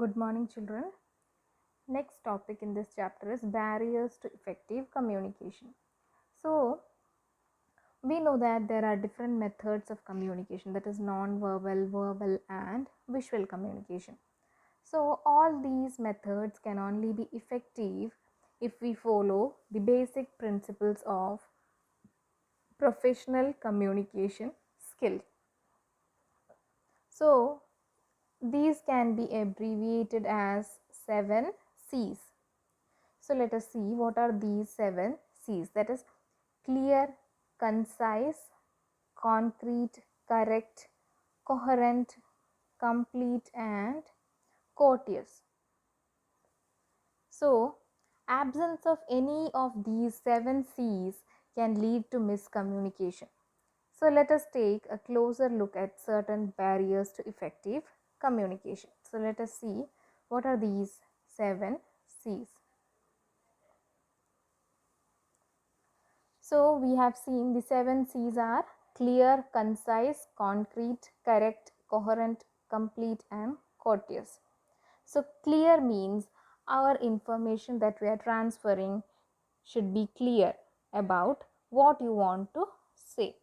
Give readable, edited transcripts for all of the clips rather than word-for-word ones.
Good morning, children. Next topic in this chapter is barriers to effective communication. So, we know that there are different methods of communication, that is non-verbal, verbal, and visual communication. So, all these methods can only be effective if we follow the basic principles of professional communication skill. So, these can be abbreviated as 7 C's. So let us see what are these 7 C's, that is clear, concise, concrete, correct, coherent, complete, and courteous. So absence of any of these 7 C's can lead to miscommunication. So let us take a closer look at certain barriers to effective communication. So let us see what are these 7 C's. So we have seen the 7 C's are clear, concise, concrete, correct, coherent, complete, and courteous. So clear means our information that we are transferring should be clear about what you want to say.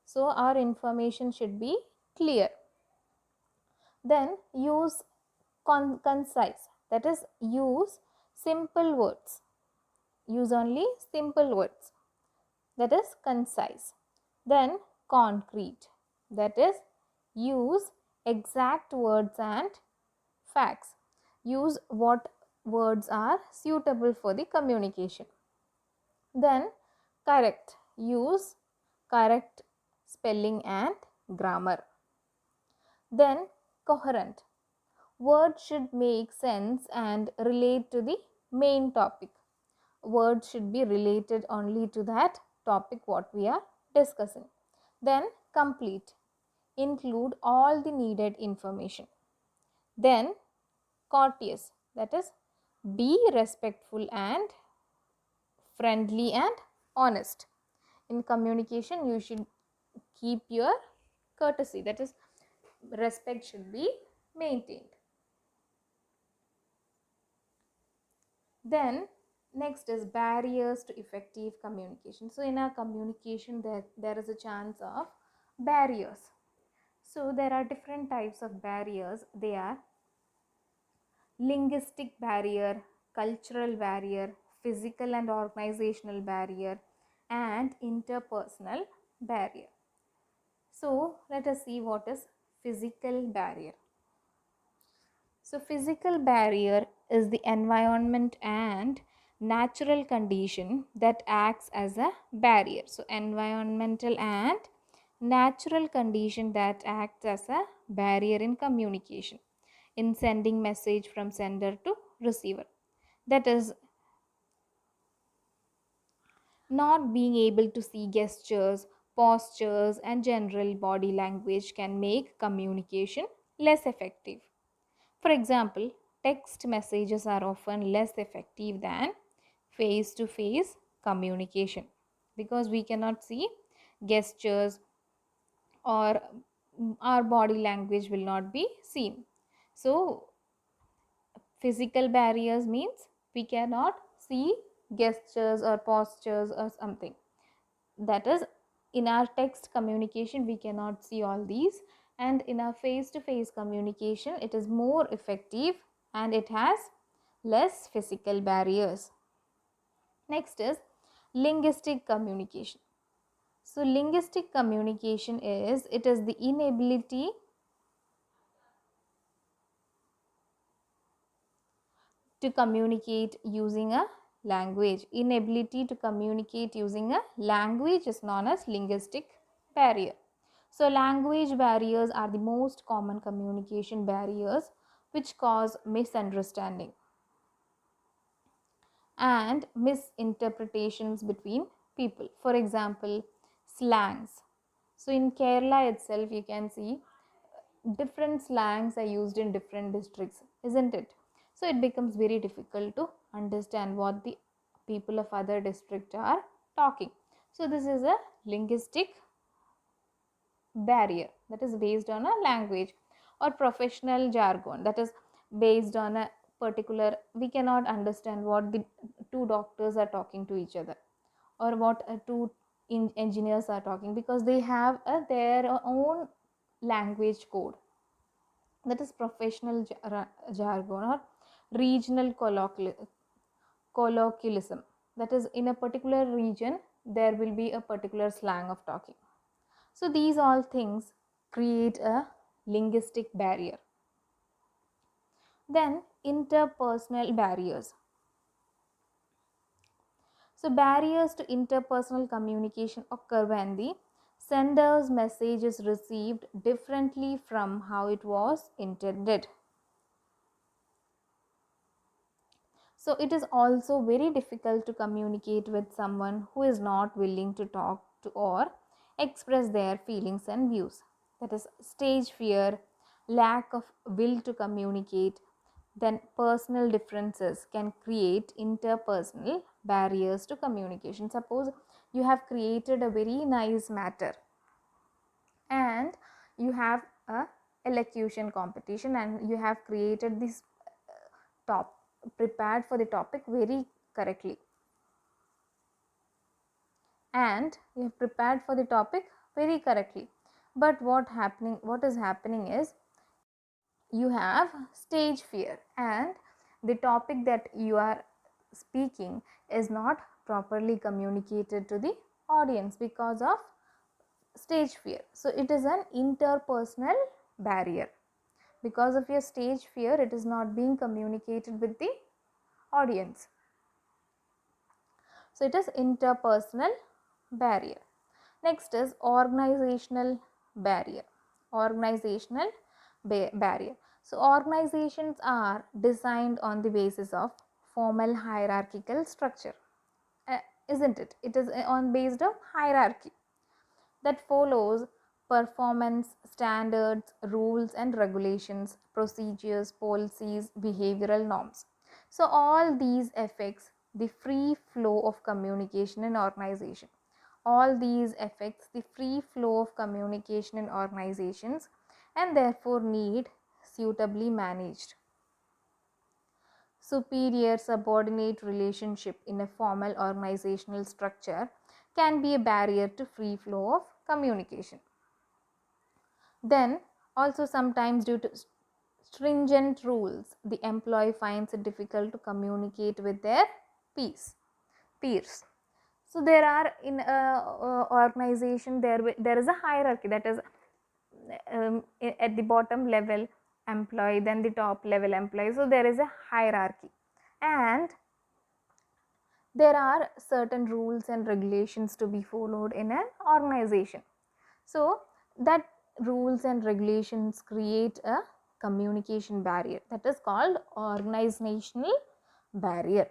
So our information should be clear. Then use concise, that is use simple words. Use only simple words, that is concise. Then concrete, that is use exact words and facts. Use what words are suitable for the communication. Then correct, use correct spelling and grammar. Then coherent, words should make sense and relate to the main topic. Words should be related only to that topic what we are discussing. Then complete, include all the needed information. Then courteous, that is be respectful and friendly and honest. In communication you should keep your courtesy, that is respect should be maintained. Then next is barriers to effective communication. So in our communication there is a chance of barriers. So there are different types of barriers. They are linguistic barrier, cultural barrier, physical and organizational barrier, and interpersonal barrier. So let us see what is physical barrier. So physical barrier is the environment and natural condition that acts as a barrier. So environmental and natural condition that acts as a barrier in communication, in sending message from sender to receiver. That is not being able to see gestures, postures, and general body language can make communication less effective. For example, text messages are often less effective than face to face communication because we cannot see gestures or our body language will not be seen. So, physical barriers means we cannot see gestures or postures or something. That is, in our text communication we cannot see all these, and in our face to face communication it is more effective and it has less physical barriers. Next is linguistic communication. So linguistic communication is the inability to communicate using a language. Inability to communicate using a language is known as linguistic barrier. So language barriers are the most common communication barriers which cause misunderstanding and misinterpretations between people. For example, slangs. So in Kerala itself you can see different slangs are used in different districts, isn't it? So it becomes very difficult to understand what the people of other district are talking. So this is a linguistic barrier that is based on a language. Or professional jargon, that is based on a particular, we cannot understand what the two doctors are talking to each other, or what two engineers are talking, because they have their own language code, that is professional jargon or regional colloquialism. That is, in a particular region there will be a particular slang of talking. So these all things create a linguistic barrier. Then interpersonal barriers. So barriers to interpersonal communication occur when the sender's message is received differently from how it was intended. So it is also very difficult to communicate with someone who is not willing to talk to or express their feelings and views. That is stage fear, lack of will to communicate. Then personal differences can create interpersonal barriers to communication. Suppose you have created a very nice matter and you have a elocution competition, and you have created this top prepared for the topic very correctly, and you have prepared for the topic very correctly, but what is happening is you have stage fear, and the topic that you are speaking is not properly communicated to the audience because of stage fear. So it is an interpersonal barrier. Because of your stage fear, it is not being communicated with the audience. So it is interpersonal barrier. Next is organizational barrier. Organizational barrier. So organizations are designed on the basis of formal hierarchical structure, isn't it? It is on based of hierarchy that follows performance standards, rules and regulations, procedures, policies, behavioral norms. So all these affects the free flow of communication in organization. All these affects the free flow of communication in organizations, and therefore need suitably managed. Superior subordinate relationship in a formal organizational structure can be a barrier to free flow of communication. Then also sometimes due to stringent rules, the employee finds it difficult to communicate with their peers. So there are in a organization there is a hierarchy, that is at the bottom level employee, then the top level employee. So there is a hierarchy, and there are certain rules and regulations to be followed in an organization. So that rules and regulations create a communication barrier, that is called organizational barrier.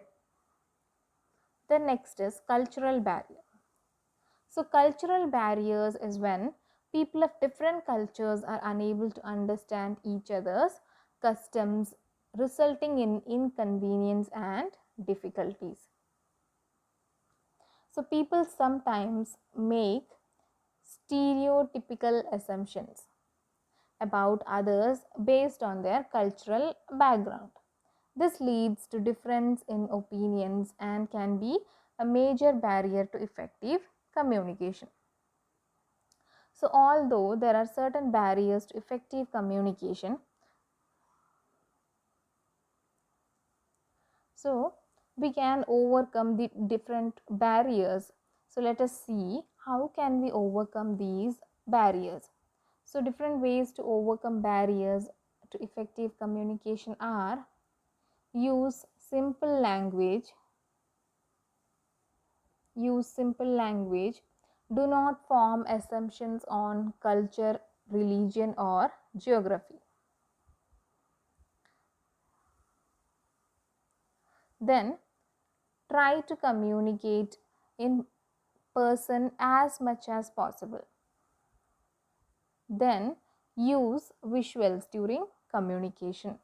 The next is cultural barrier. So cultural barriers is when people of different cultures are unable to understand each other's customs, resulting in inconvenience and difficulties. So people sometimes make stereotypical assumptions about others based on their cultural background. This leads to difference in opinions and can be a major barrier to effective communication. So although there are certain barriers to effective communication, so we can overcome the different barriers. So let us see how can we overcome these barriers. So different ways to overcome barriers to effective communication are: use simple language, do not form assumptions on culture, religion or geography. Then try to communicate in person as much as possible. Then use visuals during communication.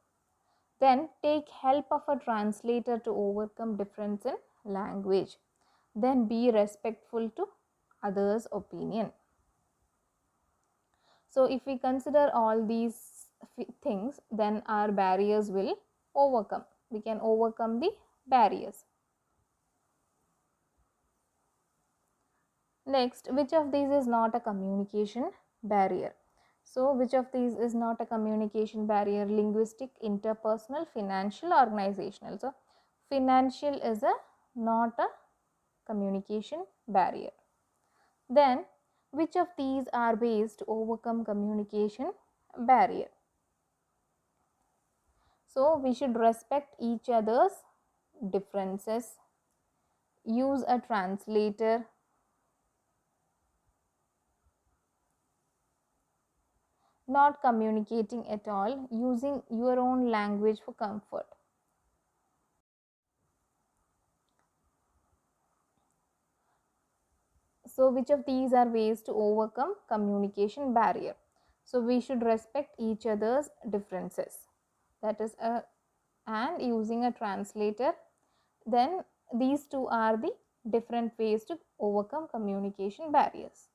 Then take help of a translator to overcome difference in language. Then be respectful to others' opinion. So if we consider all these things, then our barriers will overcome. We can overcome the barriers. Next, which of these is not a communication barrier? So, which of these is not a communication barrier? Linguistic, interpersonal, financial, organizational. So, financial is not a communication barrier. Then, which of these are ways to overcome communication barrier? So, we should respect each other's differences, use a translator, not communicating at all, using your own language for comfort. So, which of these are ways to overcome communication barrier? So, we should respect each other's differences. That is and using a translator. Then these two are the different ways to overcome communication barriers.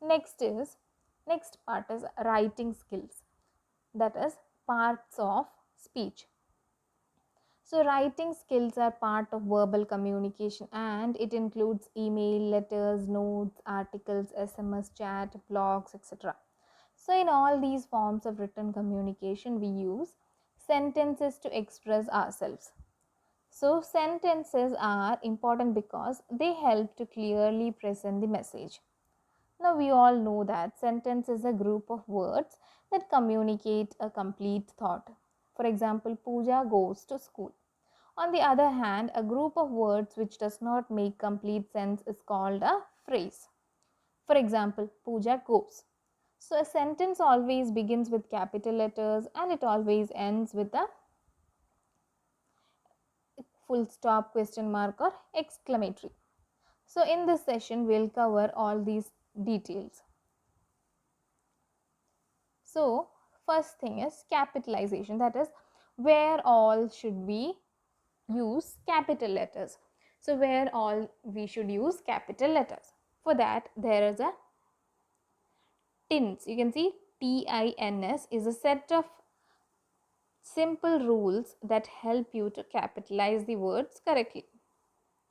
Next part is writing skills, that is parts of speech. So writing skills are part of verbal communication, and it includes email, letters, notes, articles, SMS, chat, blogs, etc. So in all these forms of written communication, we use sentences to express ourselves. So sentences are important because they help to clearly present the message. Now we all know that sentence is a group of words that communicate a complete thought. For example, Pooja goes to school. On the other hand, a group of words which does not make complete sense is called a phrase. For example, Pooja goes. So a sentence always begins with capital letters and it always ends with a full stop, question mark, or exclamatory. So in this session, we'll cover all these details. So first thing is capitalization, that is where all should we use capital letters. So where all we should use capital letters. For that, there is a TINS. You can see TINS is a set of simple rules that help you to capitalize the words correctly.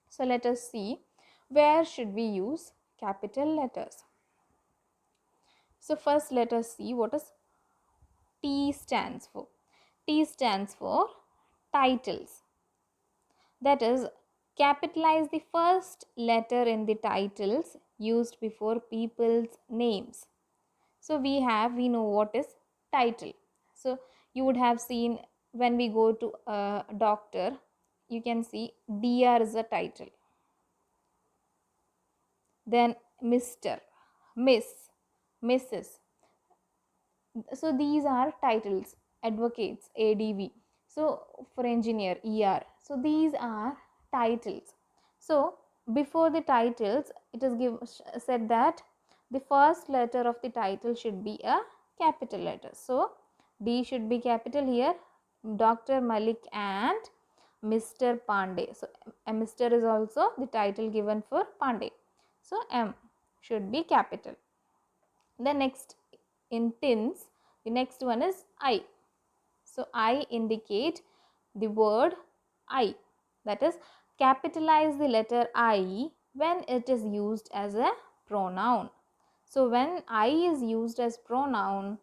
So let us see where should we use capital letters. So first let us see what is T stands for. T stands for titles. That is, capitalize the first letter in the titles used before people's names. So we know what is title. So you would have seen when we go to a doctor, you can see DR is a title. Then Mr., Miss, Mrs. So these are titles. Advocates, ADV. So for engineer, ER. So these are titles. So before the titles, it is said that the first letter of the title should be a capital letter. So D should be capital here. Dr. Malik and Mr. Pandey. So Mr. is also the title given for Pandey. So M should be capital. The next in TINS, the next one is I. So I indicate the word I. That is, capitalize the letter I when it is used as a pronoun. So when I is used as pronoun,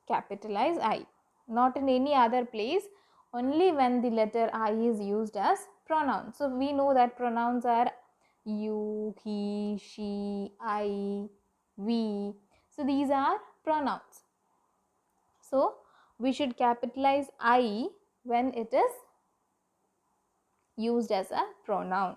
capitalize I. Not in any other place, only when the letter I is used as pronoun. So we know that pronouns are you, he, she, I, we. So these are pronouns. So we should capitalize I when it is used as a pronoun.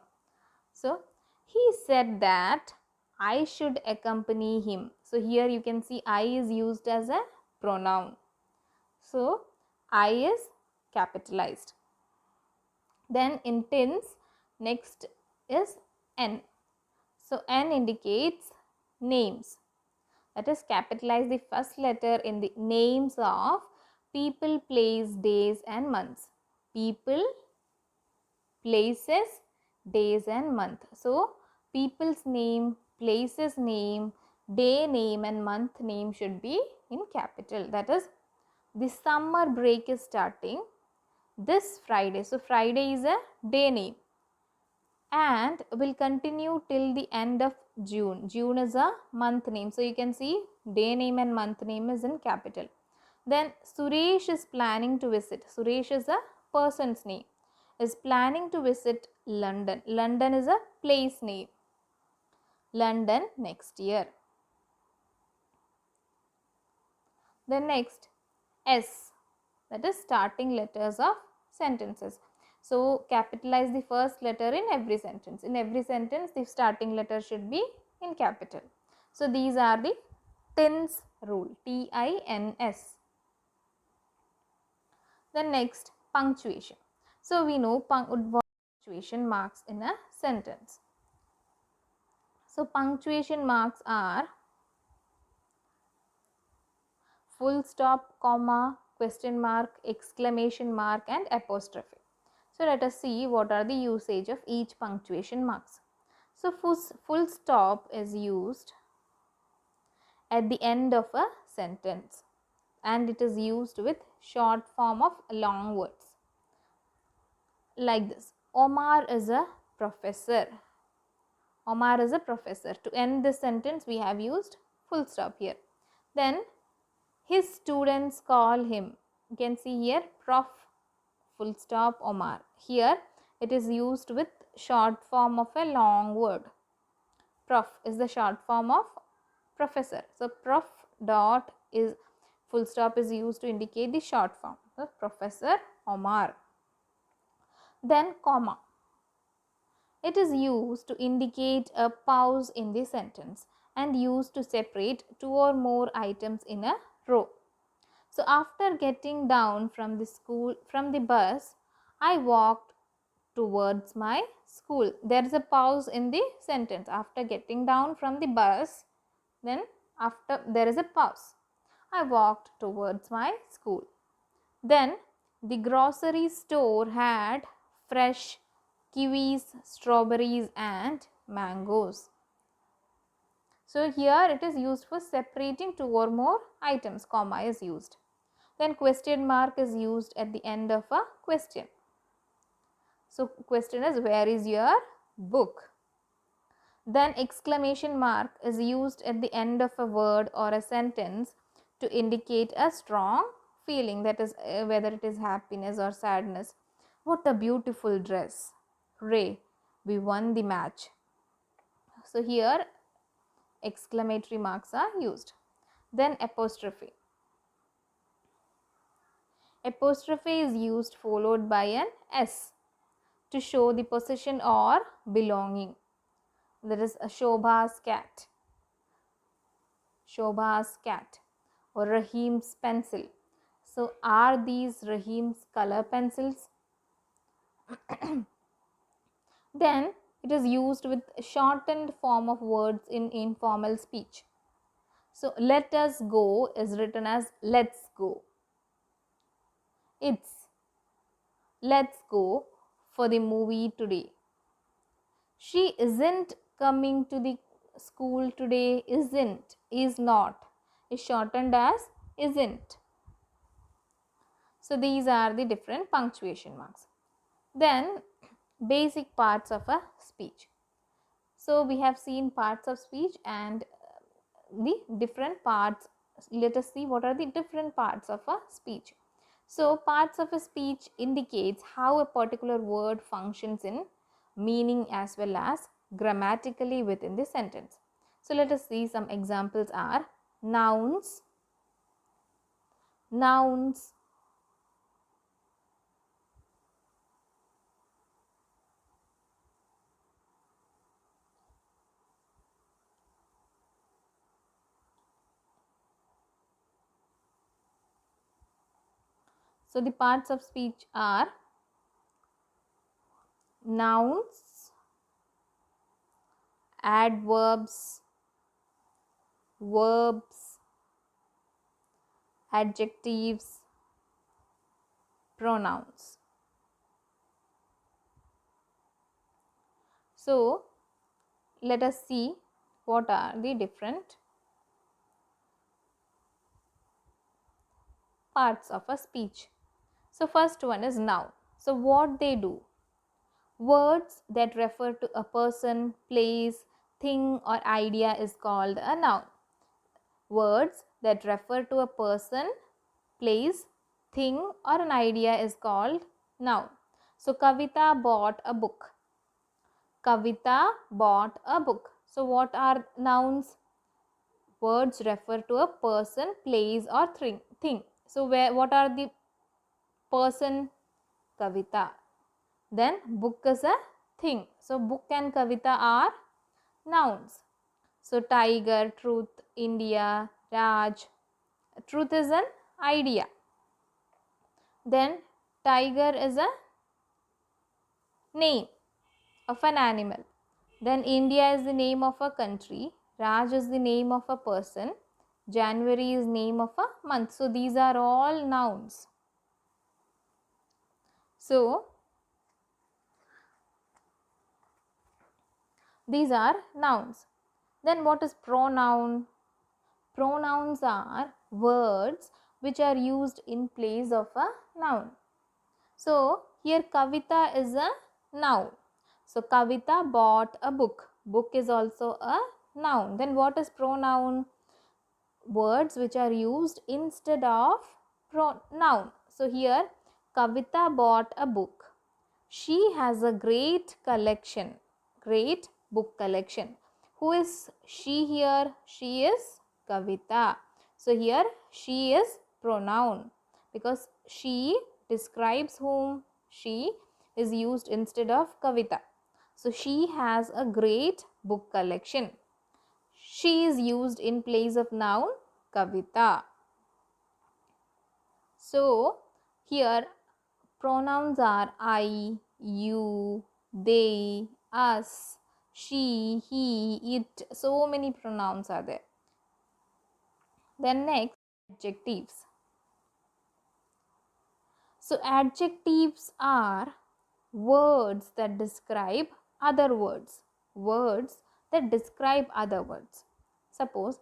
So he said that I should accompany him. So here you can see I is used as a pronoun. So I is capitalized. Then in TINS, next is N. So N indicates names. That is, capitalize the first letter in the names of people, place, days and months. People, places, days and month. So people's name, places name, day name and month name should be in capital. That is, the summer break is starting this Friday. So Friday is a day name and will continue till the end of June. June is a month name. So you can see day name and month name is in capital. Then Suresh is planning to visit. Suresh is a person's name. Is planning to visit London. London is a place name. London next year. Then next S, that is starting letters of sentences. So capitalize the first letter in every sentence. In every sentence the starting letter should be in capital. So these are the TINS rule, TINS. Then next, punctuation. So we know what punctuation marks in a sentence. So punctuation marks are full stop, comma, question mark, exclamation mark and apostrophe. So let us see what are the usage of each punctuation marks. So full stop is used at the end of a sentence and it is used with short form of long words like this. Omar is a professor. Omar is a professor. To end this sentence we have used full stop here. Then his students call him. You can see here Prof full stop Omar. Here it is used with short form of a long word. Prof is the short form of professor. So prof dot is full stop is used to indicate the short form. So Professor Omar. Then comma. It is used to indicate a pause in the sentence and used to separate two or more items in a row. So after getting down from the bus, I walked towards my school. There is a pause in the sentence. After getting down from the bus, then after there is a pause. I walked towards my school. Then the grocery store had fresh kiwis, strawberries and mangoes. So here it is used for separating two or more items. Comma is used. Then question mark is used at the end of a question. So question is, where is your book? Then exclamation mark is used at the end of a word or a sentence to indicate a strong feeling, that is whether it is happiness or sadness. What a beautiful dress. Ray, we won the match. So here exclamatory marks are used. Then apostrophe. Apostrophe is used followed by an S to show the possession or belonging. That is a Shobha's cat. Shobha's cat or Rahim's pencil. So are these Rahim's color pencils? Then it is used with shortened form of words in informal speech. So let us go is written as let's go. It's let's go for the movie today. She isn't coming to the school today. Isn't, is not, is shortened as isn't. So these are the different punctuation marks. Then basic parts of a speech. So we have seen parts of speech and the different parts. Let us see what are the different parts of a speech. So parts of a speech indicates how a particular word functions in meaning as well as grammatically within the sentence. So let us see some examples are nouns, nouns, so the parts of speech are nouns, adverbs, verbs, adjectives, pronouns. So let us see what are the different parts of a speech. So first one is noun. So what they do? Words that refer to a person, place, thing or idea is called a noun. Words that refer to a person, place, thing or an idea is called noun. So Kavita bought a book. Kavita bought a book. So what are nouns? Words refer to a person, place or thing. So what are the person? Kavita. Then book is a thing. So book and Kavita are nouns. So tiger, truth, India, Raj. Truth is an idea. Then tiger is a name of an animal. Then India is the name of a country. Raj is the name of a person. January is name of a month. So these are all nouns. So these are nouns. Then what is pronoun? Pronouns are words which are used in place of a noun. So here Kavita is a noun. So Kavita bought a book. Book is also a noun. Then what is pronoun? Words which are used instead of noun. So here Kavita bought a book. She has a great collection. Great book collection. Who is she here? She is Kavita. So here she is pronoun because she describes whom. She is used instead of Kavita. So she has a great book collection. She is used in place of noun Kavita. So here pronouns are I, you, they, us, she, he, it. So many pronouns are there. Then next, adjectives. So adjectives are words that describe other words. Words that describe other words. Suppose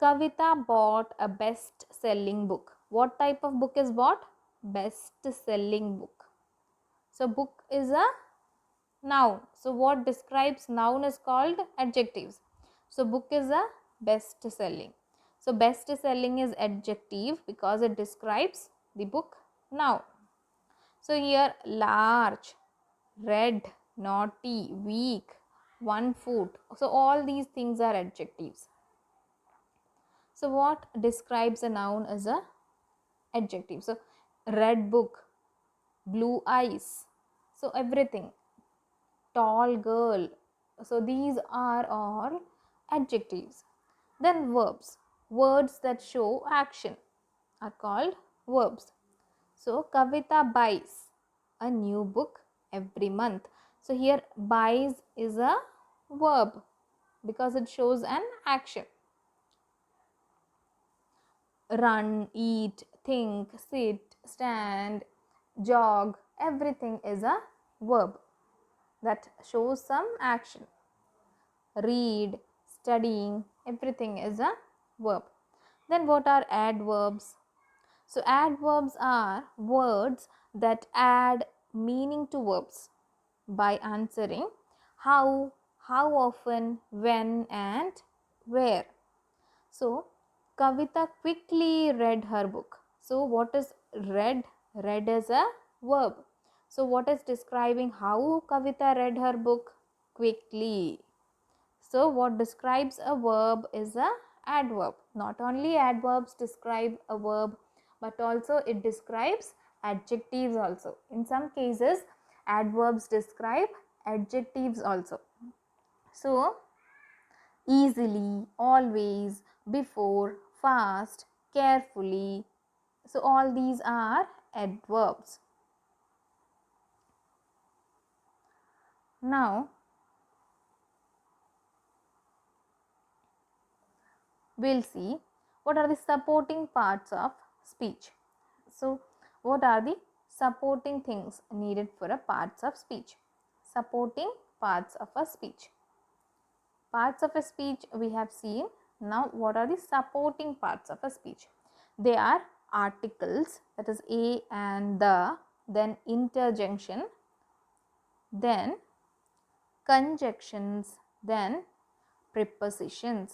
Kavita bought a best-selling book. What type of book is bought? Best-selling book. So book is a noun. So what describes noun is called adjectives. So book is a best-selling. So best-selling is adjective because it describes the book noun. So here large, red, naughty, weak, 1 foot. So all these things are adjectives. So what describes a noun is a adjective. So red book, blue eyes. So everything. Tall girl. So these are all adjectives. Then verbs. Words that show action are called verbs. So Kavita buys a new book every month. So here buys is a verb because it shows an action. Run, eat, think, sit, stand, jog, everything is a verb that shows some action. Read, studying, everything is a verb. Then what are adverbs? So adverbs are words that add meaning to verbs by answering how often, when and where. So Kavita quickly read her book. So what is read? Read is a verb. So what is describing how Kavita read her book? Quickly. So what describes a verb is a adverb. Not only adverbs describe a verb, but also it describes adjectives also. In some cases, adverbs describe adjectives also. So easily, always, before, fast, carefully. So all these are adverbs. Now we'll see what are the supporting parts of speech. So what are the supporting things needed for a parts of speech? Supporting parts of a speech. Parts of a speech we have seen. Now what are the supporting parts of a speech? They are articles, that is a and the, then interjunction, then conjunctions, then prepositions.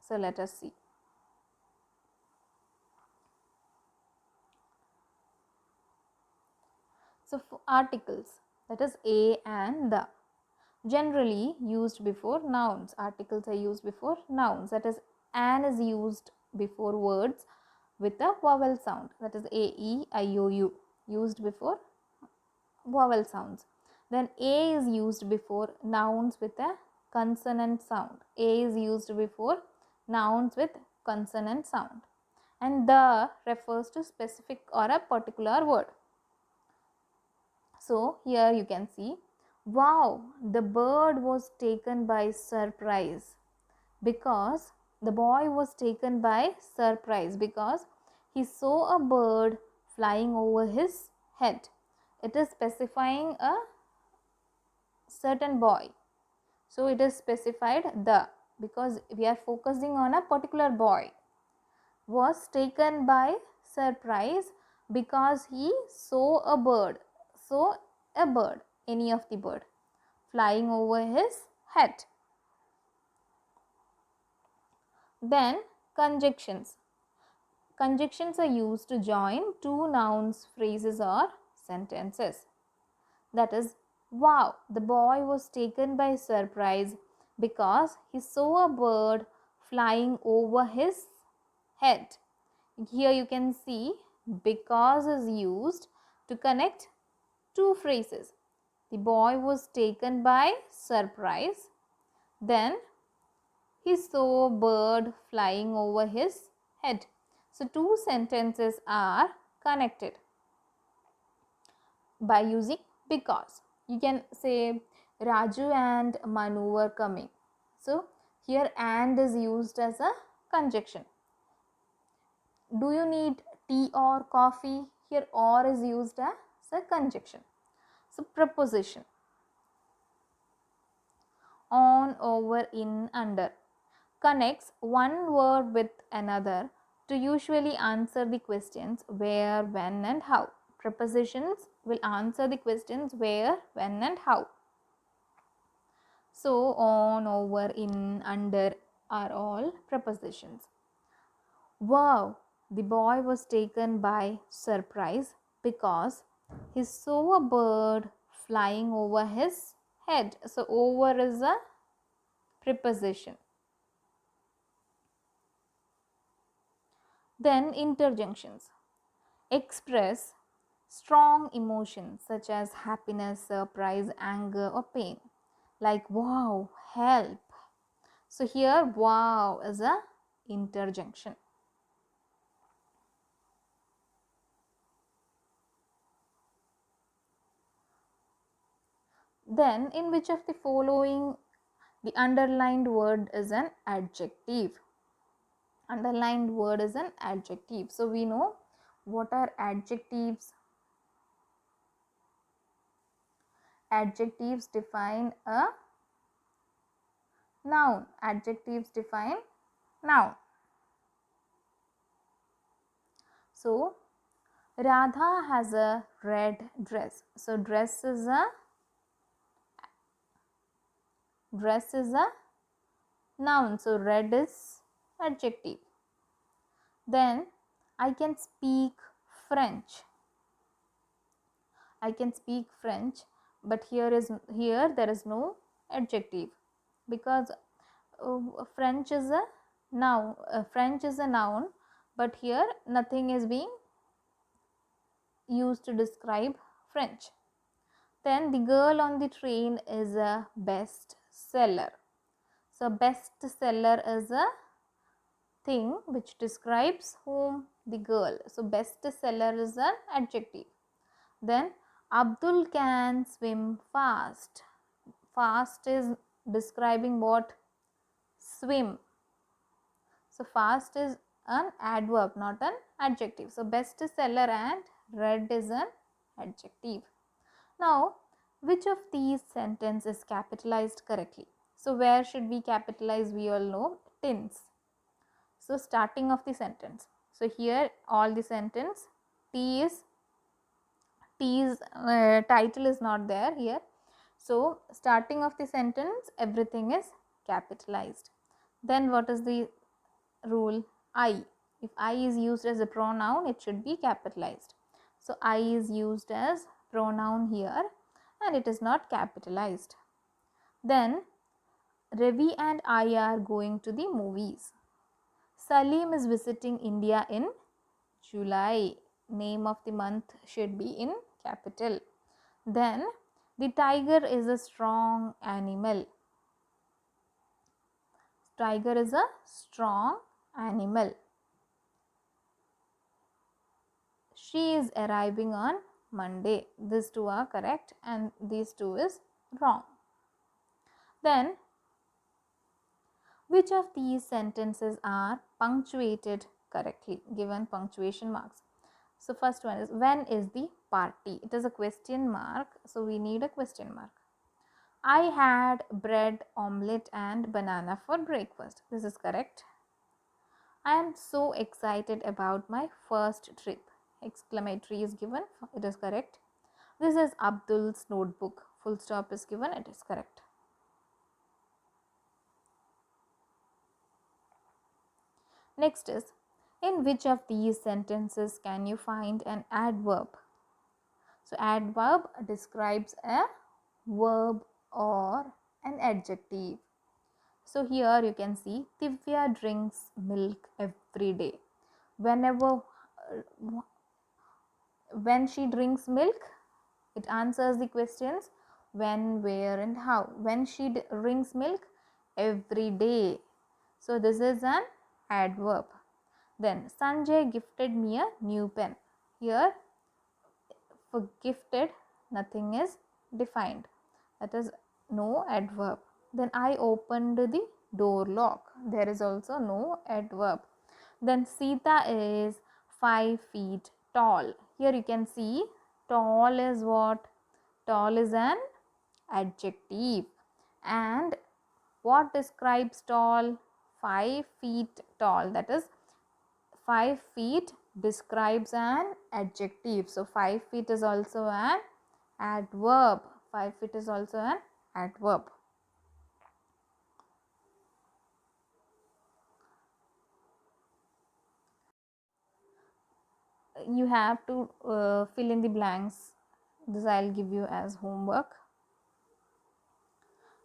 So let us see. So for articles, that is a and the, generally used before nouns. Articles are used before nouns, that is an is used before words with a vowel sound, that is a, e, I, o, u, used before vowel sounds. Then a is used before nouns with a consonant sound. A is used before nouns with consonant sound. And the refers to specific or a particular word. So here you can see, wow, the bird was taken by surprise, because the boy was taken by surprise because he saw a bird flying over his head. It is specifying a certain boy. So it is specified the, because we are focusing on a particular boy, was taken by surprise because he saw a bird. So a bird, any of the bird, flying over his head. Then conjunctions. Conjunctions are used to join two nouns, phrases or sentences. That is, wow, the boy was taken by surprise because he saw a bird flying over his head. Here you can see because is used to connect two phrases. The boy was taken by surprise, then he saw a bird flying over his head. So two sentences are connected by using because. You can say Raju and Manu were coming. So here and is used as a conjunction. Do you need tea or coffee? Here or is used as a conjunction. So preposition. On, over, in, under connects one word with another to usually answer the questions where, when and how. Prepositions will answer the questions where, when and how. So on, over, in, under are all prepositions. Wow, the boy was taken by surprise because he saw a bird flying over his head. So over is a preposition. Then interjunctions express strong emotions such as happiness, surprise, anger or pain, like wow, help. So here wow is a interjunction. Then in which of the following the underlined word is an adjective? Underlined word is an adjective. So we know what are adjectives. Adjectives define a noun. Adjectives define noun. So Radha has a red dress. So dress is a noun. So red is adjective. Then I can speak French. I can speak French, but here there is no adjective because French is a noun. French is a noun, but here nothing is being used to describe French. Then the girl on the train is a best seller. So best seller is a thing which describes whom? The girl. So best seller is an adjective. Then Abdul can swim fast. Fast is describing what? Swim. So fast is an adverb, not an adjective. So best seller and red is an adjective. Now, which of these sentences is capitalized correctly? So where should we capitalize? We all know tins. So starting of the sentence. So here all the sentence T's title is not there here. So starting of the sentence everything is capitalized. Then what is the rule? I. If I is used as a pronoun, it should be capitalized. So I is used as pronoun here and it is not capitalized. Then Ravi and I are going to the movies. Salim is visiting India in July. Name of the month should be in capital. Then the tiger is a strong animal. Tiger is a strong animal. She is arriving on Monday. These two are correct and these two is wrong. Then which of these sentences are punctuated correctly? Given punctuation marks. So first one is when is the party? It is a question mark. So we need a question mark. I had bread, omelette and banana for breakfast. This is correct. I am so excited about my first trip. Exclamatory is given. It is correct. This is Abdul's notebook. Full stop is given. It is correct. Next is, in which of these sentences can you find an adverb? So adverb describes a verb or an adjective. So here you can see Divya drinks milk every day. Whenever when she drinks milk, it answers the questions when, where and how. When she drinks milk every day. So this is an adverb. Then Sanjay gifted me a new pen. Here for gifted nothing is defined. That is no adverb. Then I opened the door lock. There is also no adverb. Then Sita is 5 feet tall. Here you can see tall is what? Tall is an adjective. And what describes tall? 5 feet tall. That is 5 feet describes an adjective. So 5 feet is also an adverb. 5 feet is also an adverb. You have to fill in the blanks. This I'll give you as homework.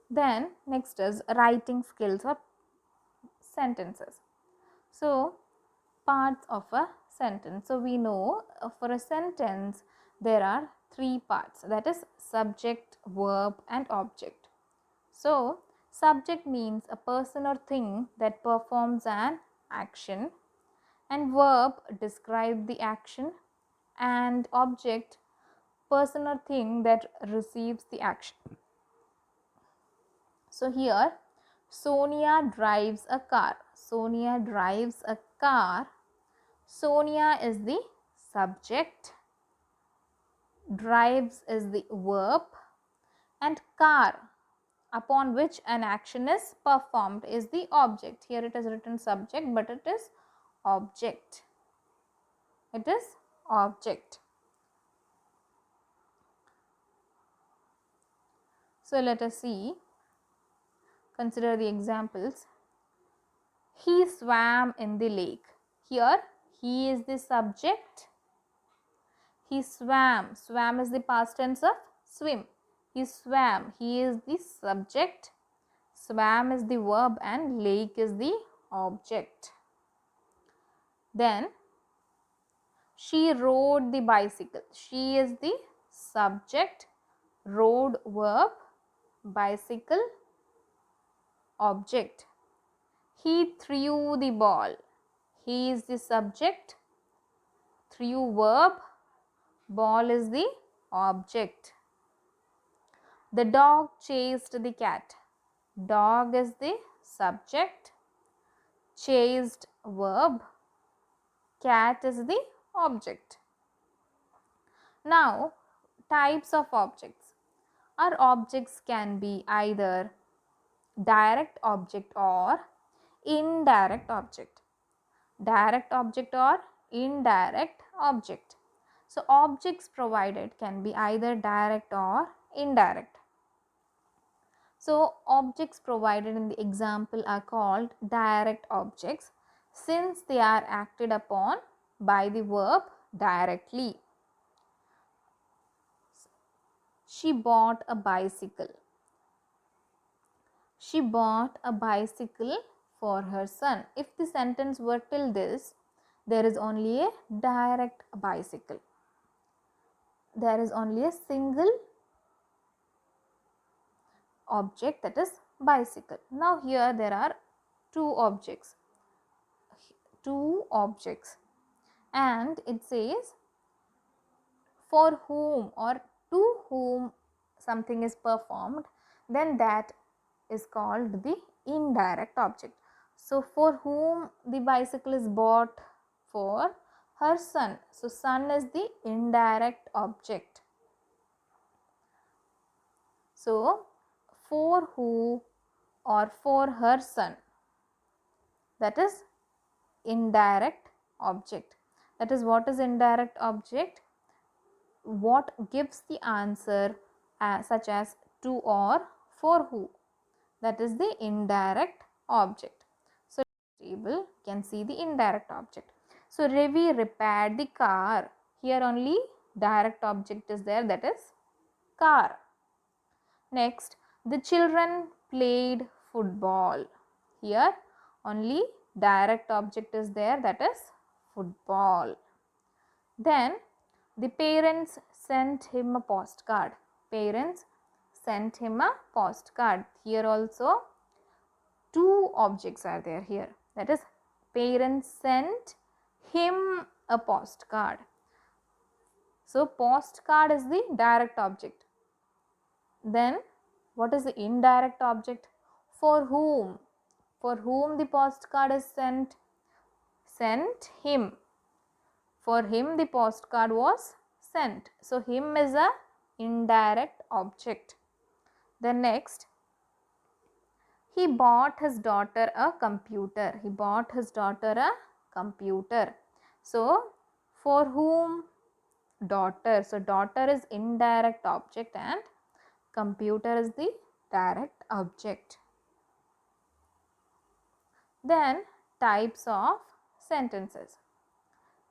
Then next is writing skills of sentences. So parts of a sentence. So we know for a sentence there are 3 parts, that is subject, verb and object. So subject means a person or thing that performs an action, and verb describe the action, and object person or thing that receives the action. So here Sonia drives a car. Sonia drives a car. Sonia is the subject, drives is the verb, and car upon which an action is performed is the object. Here it is written subject, but it is object. It is object. So let us see, consider the examples. He swam in the lake. Here he is the subject. He swam. Swam is the past tense of swim. He swam. He is the subject. Swam is the verb and lake is the object. Then she rode the bicycle. She is the subject. Rode verb. Bicycle object. He threw the ball. He is the subject. Threw verb. Ball is the object. The dog chased the cat. Dog is the subject. Chased verb. Cat is the object. Now, types of objects. Our objects can be either direct object or indirect object. direct object or indirect object. So objects provided can be either direct or indirect. So objects provided in the example are called direct objects since they are acted upon by the verb directly. She bought a bicycle. She bought a bicycle for her son. If the sentence were till this, there is only a direct bicycle. There is only a single object, that is bicycle. Now here there are two objects and it says for whom or to whom something is performed, then that is called the indirect object. So for whom the bicycle is bought? For her son. So son is the indirect object. So for who or for her son, that is indirect object. That is, what is indirect object? What gives the answer such as to or for who, that is the indirect object. So table can see the indirect object. So Ravi repaired the car. Here only direct object is there, that is car. Next, the children played football. Here only direct object is there, that is football. Then the parents sent him a postcard. Parents sent him a postcard. Here also two objects are there here. That is, parents sent him a postcard. So postcard is the direct object. Then what is the indirect object? For whom? For whom the postcard is sent? Sent him. For him the postcard was sent. So him is a indirect object. Then next, he bought his daughter a computer. He bought his daughter a computer. So for whom? Daughter. So daughter is indirect object and computer is the direct object. Then types of sentences.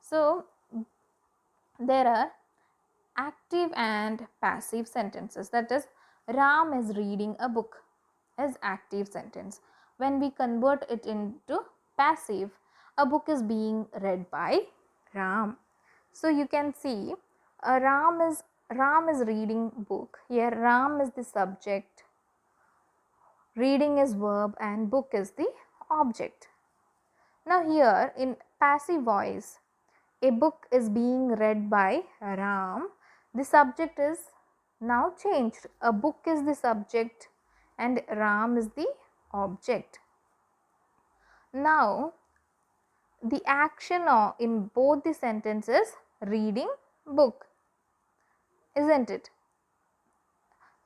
So there are active and passive sentences. That is, Ram is reading a book is active sentence. When we convert it into passive, a book is being read by Ram. So you can see Ram is reading book. Here Ram is the subject, reading is verb and book is the object. Now here in passive voice, a book is being read by Ram. The subject is now changed. A book is the subject and Ram is the object. Now the action in both the sentences reading book, isn't it?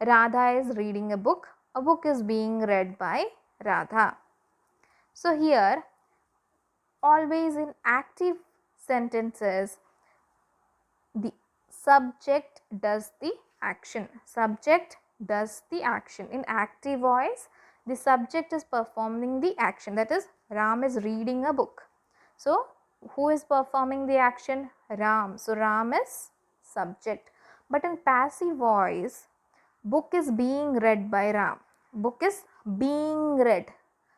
Radha is reading a book is being read by Radha. So here always in active sentences the subject does the action. Subject does the action. In active voice the subject is performing the action, that is Ram is reading a book. So who is performing the action? Ram. So Ram is subject. But in passive voice, book is being read by Ram. Book is being read.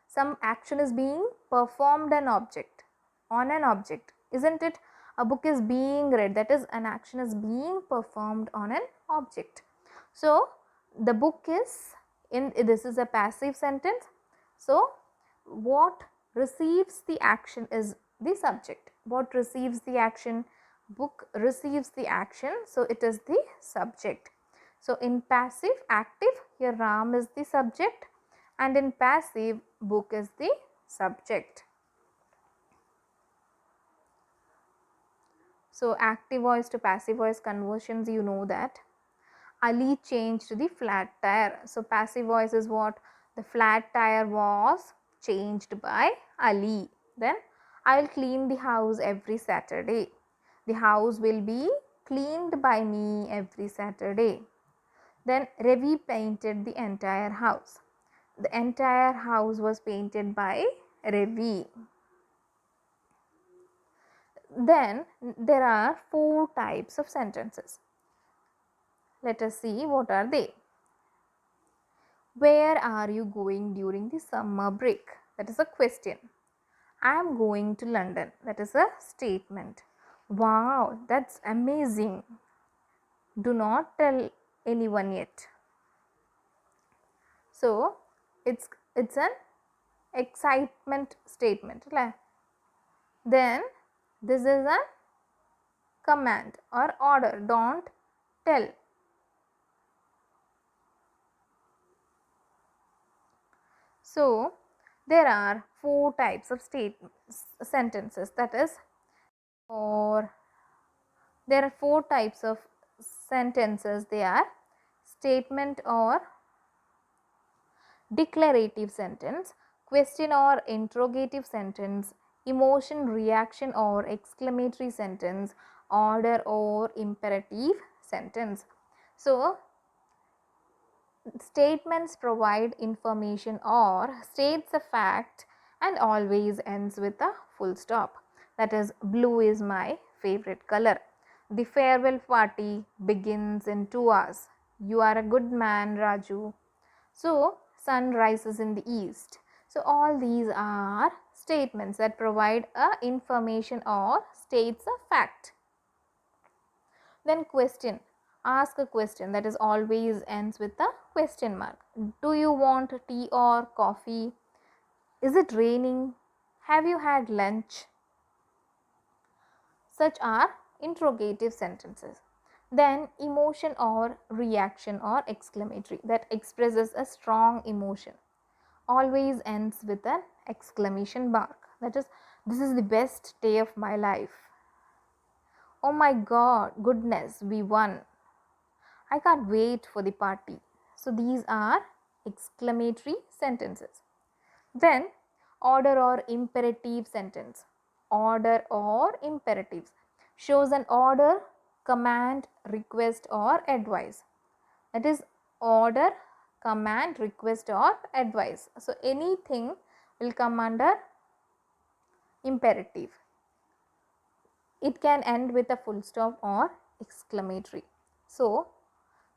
Some action is being performed on an object, isn't it? A book is being read, that is an action is being performed on an object. So the book is this is a passive sentence. So what receives the action is the subject. What receives the action? Book receives the action, so it is the subject. So in passive, active, here Ram is the subject and in passive book is the subject. So active voice to passive voice conversions, you know that. Ali changed the flat tire. So passive voice is what? The flat tire was changed by Ali. Then I'll clean the house every Saturday. The house will be cleaned by me every Saturday. Then Ravi painted the entire house. The entire house was painted by Ravi. Then there are 4 types of sentences. Let us see what are they. Where are you going during the summer break? That is a question. I am going to London. That is a statement. Wow, that's amazing. Do not tell anyone yet. So it's an excitement statement. Then this is a command or order. Don't tell. So there are 4 types of sentences. That is, or there are 4 types of sentences. They are statement or declarative sentence, question or interrogative sentence, emotion, reaction or exclamatory sentence, order or imperative sentence. So statements provide information or states a fact and always ends with a full stop. That is, blue is my favorite color. The farewell party begins in 2 hours. You are a good man, Raju. So sun rises in the east. So all these are statements that provide a information or states a fact. Then question. Ask a question, that is always ends with a question mark. Do you want tea or coffee? Is it raining? Have you had lunch? Such are interrogative sentences. Then emotion or reaction or exclamatory, that expresses a strong emotion, always ends with an exclamation mark. That is, this is the best day of my life. Oh my god, goodness, we won. I can't wait for the party. So these are exclamatory sentences. Then order or imperative sentence. Order or imperatives shows an order, command, request or advice. That is order, command, request or advice. So anything will come under imperative. It can end with a full stop or exclamatory. So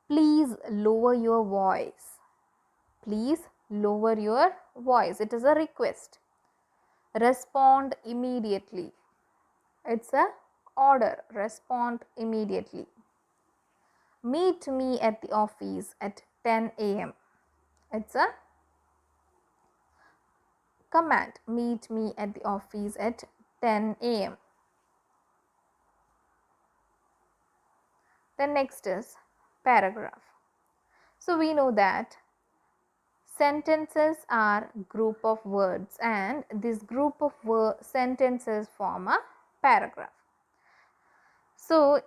please lower your voice. Please lower your voice. It is a request. Respond immediately. It's a order. Respond immediately. Meet me at the office at 10 a.m. It's a command. Meet me at the office at 10 a.m. Then next is paragraph. So we know that sentences are group of words and this group of sentences form a paragraph. So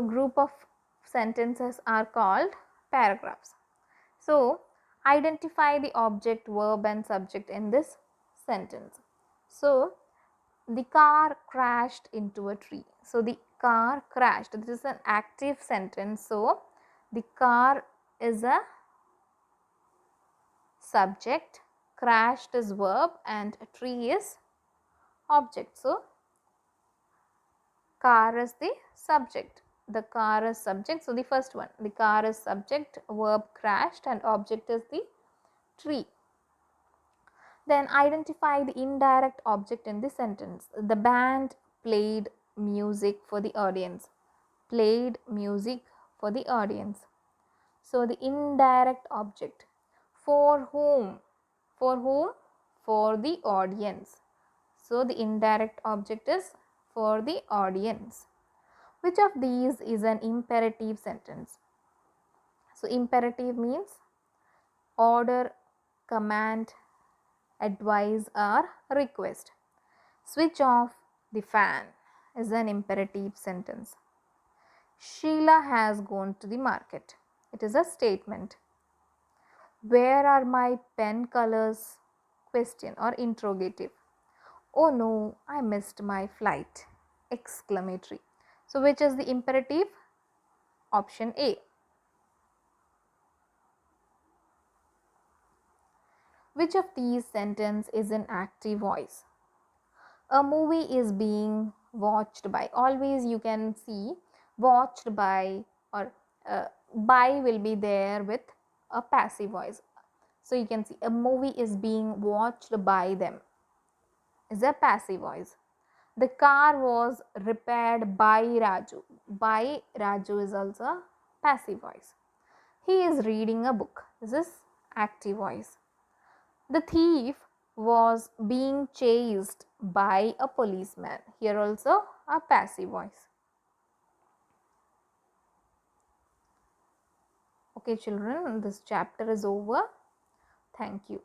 group of sentences are called paragraphs. So identify the object, verb and subject in this sentence. So the car crashed into a tree. So the car crashed. This is an active sentence. So the car is a subject, crashed is verb and tree is object. So car is the subject. The car is subject. So the first one, the car is subject, verb crashed and object is the tree. Then identify the indirect object in the sentence. The band played music for the audience. Played music for the audience. So the indirect object. For whom? For whom? For the audience. So the indirect object is for the audience. Which of these is an imperative sentence? So imperative means order, command, advise or request. Switch off the fan is an imperative sentence. Sheila has gone to the market. It is a statement. Where are my pen colors? question or interrogative. Oh no, I missed my flight. Exclamatory. So which is the imperative? Option A. Which of these sentences is an active voice? A movie is being watched by. Always you can see watched by, or by will be there with a passive voice. So you can see a movie is being watched by them is a passive voice. The car was repaired by Raju. By Raju is also a passive voice. He is reading a book. This is active voice. The thief was being chased by a policeman. Here also a passive voice. Okay children, this chapter is over. Thank you.